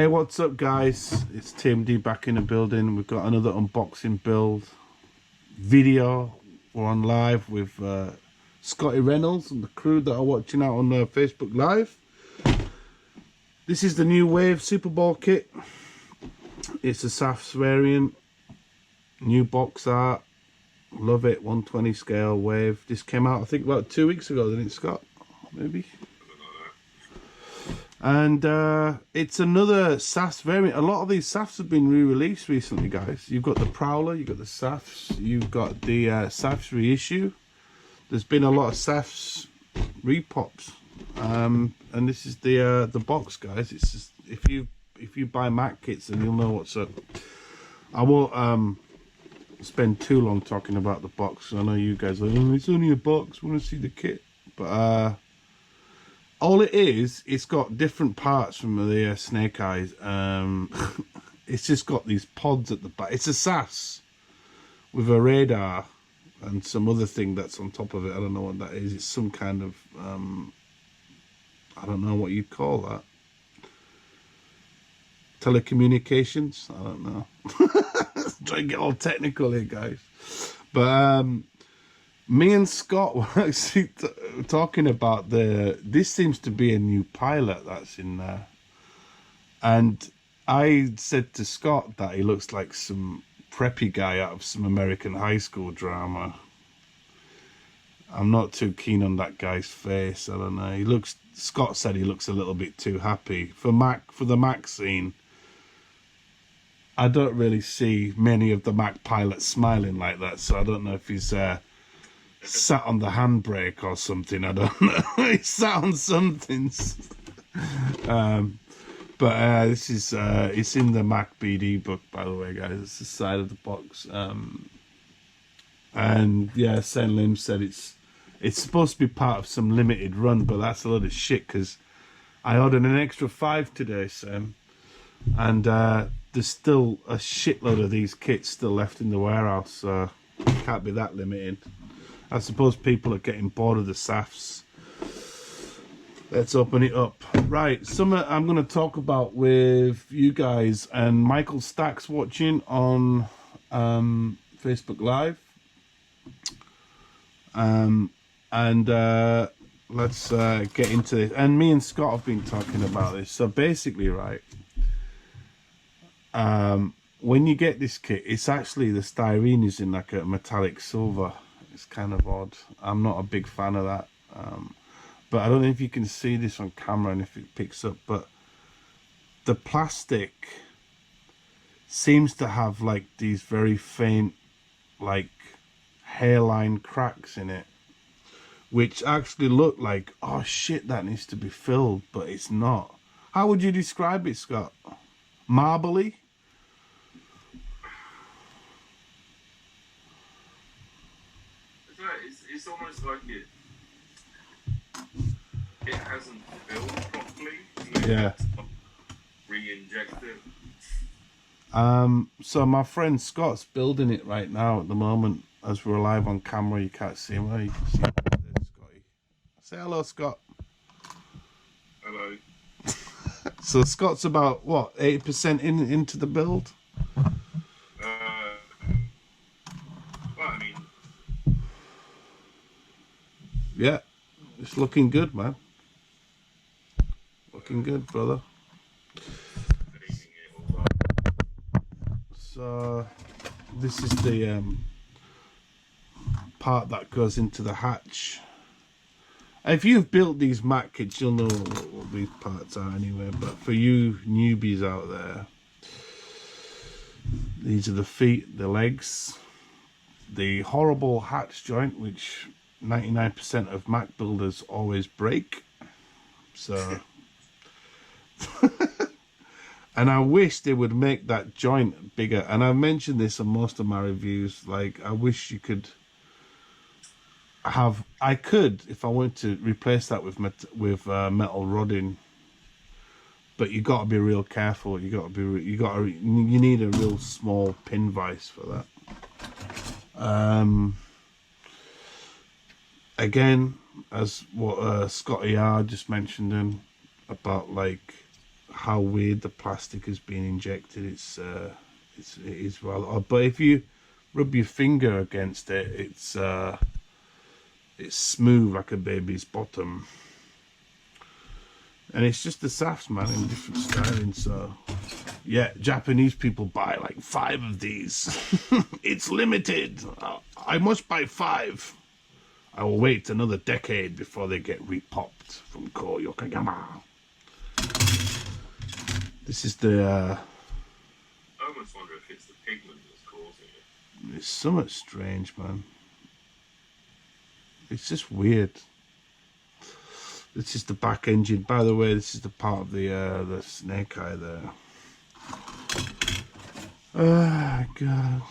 what's up guys? It's TMD back in the building. We've got another unboxing build video. We're on live with Scotty Reynolds and the crew that are watching out on Facebook Live. This is the new Wave Superball kit. It's a SAFs variant. New box art. Love it. 120 scale Wave. This came out I think about 2 weeks ago, didn't it, Scott? Maybe. And it's another SAFs variant. A lot of these SAFs have been re-released recently, guys. You've got the Prowler, you've got the SAFs, you've got the SAFs reissue. There's been a lot of SAFs repops, and this is the box, guys. It's just if you buy Ma.K kits, then you'll know what's up. I won't spend too long talking about the box. I know you guys are like, oh, it's only a box. I want to see the kit, but all it is, it's got different parts from the Snake Eyes. It's just got these pods at the back. It's a SAS with a radar and some other thing that's on top of it. I don't know what that is. It's some kind of, I don't know what you'd call that. Telecommunications? I don't know. Try and get all technical here, guys. But me and Scott were actually talking about this seems to be a new pilot that's in there. And I said to Scott that he looks like some preppy guy out of some American high school drama. I'm not too keen on that guy's face. I don't know. Scott said he looks a little bit too happy. For the Ma.K scene, I don't really see many of the Ma.K pilots smiling like that. So I don't know if he's sat on the handbrake or something. I don't know. He sat on something. But this is it's in the Ma.K BD book, by the way, guys. It's the side of the box. And yeah, Sen Lim said it's supposed to be part of some limited run, but that's a lot of shit because I ordered an extra 5 today, Sam, and there's still a shitload of these kits still left in the warehouse, so it can't be that limited. I suppose people are getting bored of the SAFs. Let's open it up. Right, something I'm going to talk about with you guys and Michael Stack's watching on Facebook Live. Let's get into this. And me and Scott have been talking about this. So basically, right, when you get this kit, it's actually the styrene is in like a metallic silver. It's kind of odd. I'm not a big fan of that. But I don't know if you can see this on camera and if it picks up, but the plastic seems to have like these very faint like hairline cracks in it, which actually look like, oh shit, that needs to be filled, but it's not. How would you describe it, Scott? Marbly? It's almost like it hasn't filled properly. Yeah. Re-inject it. So my friend Scott's building it right now at the moment as we're live on camera. You can't see him. You can see him. There's Scotty. Say hello, Scott. Hello. So Scott's about what, 80% into the build? Well, I mean, yeah, it's looking good, man. Looking good, brother. So this is the part that goes into the hatch. If you've built these Ma.K kits, you'll know what these parts are anyway, but for you newbies out there, these are the feet, the legs, the horrible hatch joint, which 99% of Ma.K builders always break. So and I wish they would make that joint bigger, and I've mentioned this on most of my reviews, like I wish you could have, I could if I wanted to replace that with metal rodding, but you got to be real careful. You need a real small pin vise for that. Again, as what Scotty R just mentioned about like how weird the plastic has been injected. It is rather odd. But if you rub your finger against it, it's smooth like a baby's bottom. And it's just the safts, man, in different styling. So yeah, Japanese people buy like 5 of these. It's limited. I must buy 5. I will wait another decade before they get repopped from Ko Yokoyama. This is the I almost wonder if it's the pigment that's causing it. it's so much strange, man. It's just weird. This is the back engine. By the way, this is the part of the snake eye there. Oh god.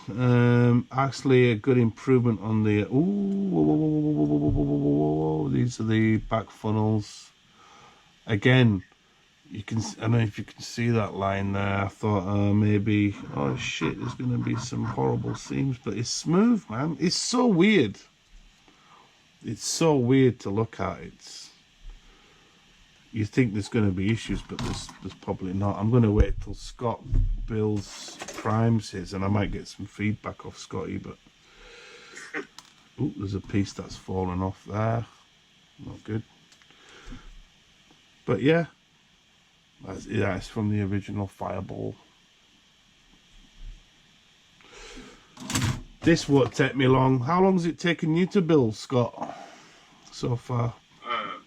Actually a good improvement on the these are the back funnels. Again, you can, I don't know if you can see that line there. I thought maybe, oh shit, there's gonna be some horrible seams, but it's smooth, man. It's so weird. It's so weird to look at. You think there's going to be issues, but there's probably not. I'm going to wait till Scott primes his, and I might get some feedback off Scotty. But oh, there's a piece that's fallen off there. Not good. But yeah, that's from the original Fireball. This won't take me long. How long has it taken you to build, Scott, so far? A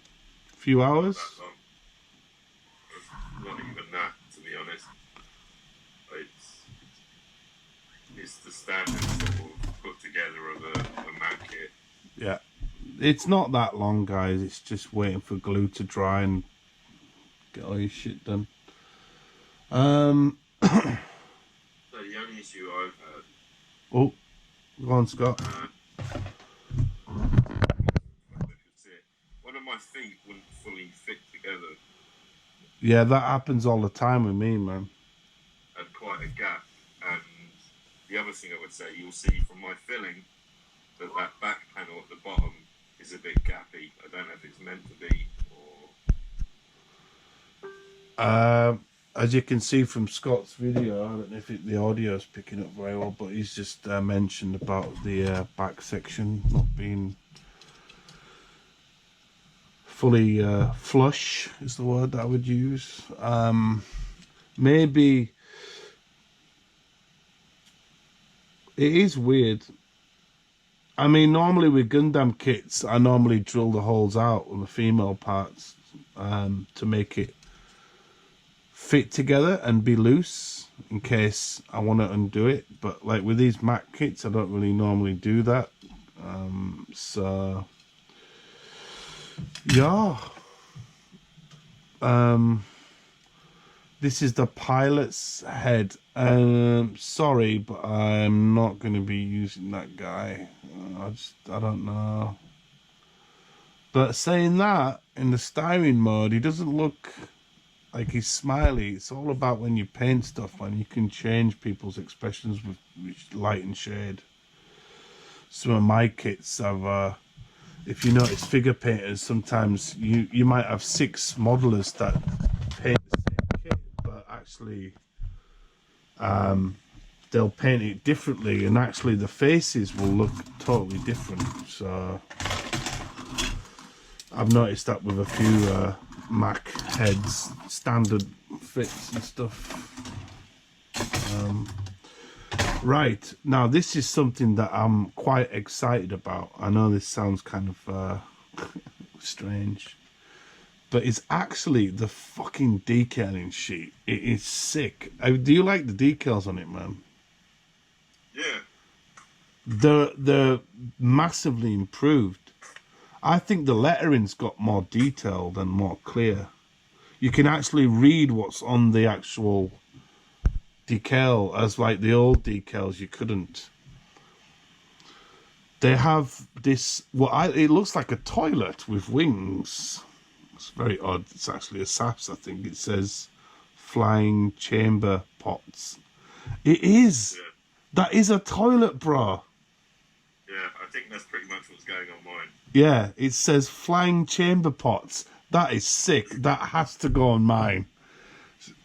few hours? Not even that, to be honest. It's the standard sort of put together of a Ma.K. Yeah. It's not that long, guys. It's just waiting for glue to dry and get all your shit done. So the only issue I've had... Oh, go on, Scott. One of my feet wouldn't fully fit together. Yeah, that happens all the time with me, man. Had quite a gap, and the other thing I would say, you'll see from my filling that back panel at the bottom is a bit gappy. I don't know if it's meant to be or... As you can see from Scott's video, I don't know if the audio is picking up very well, but he's just mentioned about the back section not being fully flush is the word that I would use. Maybe it is weird. I mean, normally with Gundam kits, I normally drill the holes out on the female parts to make it fit together and be loose in case I want to undo it. But like with these Ma.K kits, I don't really normally do that. So yeah. This is the pilot's head. Sorry, but I'm not going to be using that guy. I don't know. But saying that, in the styling mode, he doesn't look like he's smiley. It's all about when you paint stuff, man. You can change people's expressions with light and shade. Some of my kits have, if you notice figure painters, sometimes you might have 6 modelers that paint the same kit, but actually they'll paint it differently, and actually the faces will look totally different. So I've noticed that with a few Ma.K heads, standard fits and stuff. Right, now this is something that I'm quite excited about. I know this sounds kind of strange, but it's actually the fucking decaling sheet. It is sick. Do you like the decals on it, man? Yeah. They're massively improved. I think the lettering's got more detailed and more clear. You can actually read what's on the actual decal, as like the old decals you couldn't. They have this, it looks like a toilet with wings. It's very odd. It's actually a SAFS, I think. It says flying chamber pots. It is. Yeah. That is a toilet, bro. Yeah, I think that's pretty much what's going on mine. Yeah, it says flying chamber pots. That is sick. That has to go on mine.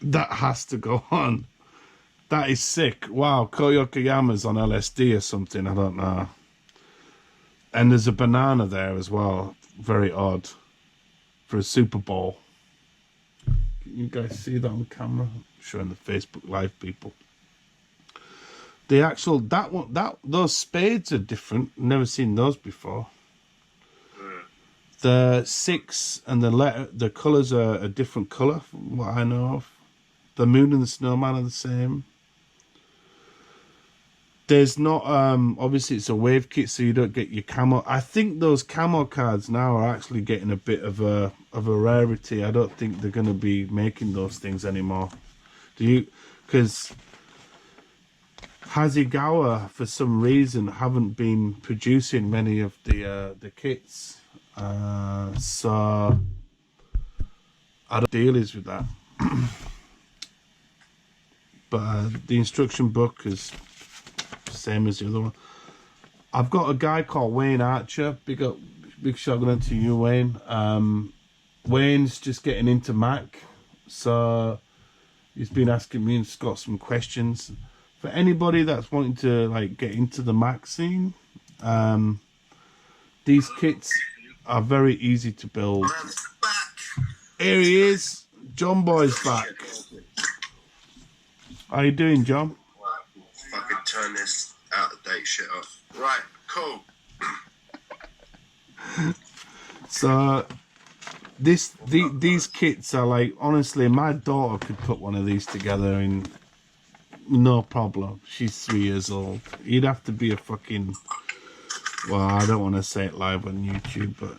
That has to go on. That is sick. Wow, Koyokayama's on LSD or something, I don't know. And there's a banana there as well. Very odd. For a Superball. Can you guys see that on camera? I'm showing the Facebook Live people. The actual, those spades are different. Never seen those before. The 6 and the colours are a different colour from what I know of. The moon and the snowman are the same. There's not, obviously it's a wave kit, so you don't get your camo. I think those camo cards now are actually getting a bit of a rarity. I don't think they're going to be making those things anymore. Do you? Because Hasegawa, for some reason, haven't been producing many of the kits. So I don't deal is with that. But the instruction book is same as the other one. I've got a guy called Wayne Archer. Big shout out to you, Wayne. Wayne's just getting into Ma.K, so he's been asking me and he's got some questions. For anybody that's wanting to like get into the Ma.K scene, these kits are very easy to build. Here he is, John Boy's back. How you doing, John? Fucking turn this out of date shit off. Right, cool. So these kits are like, honestly, my daughter could put one of these together in no problem. She's 3 years old. You'd have to be a fucking, well, I don't want to say it live on YouTube, but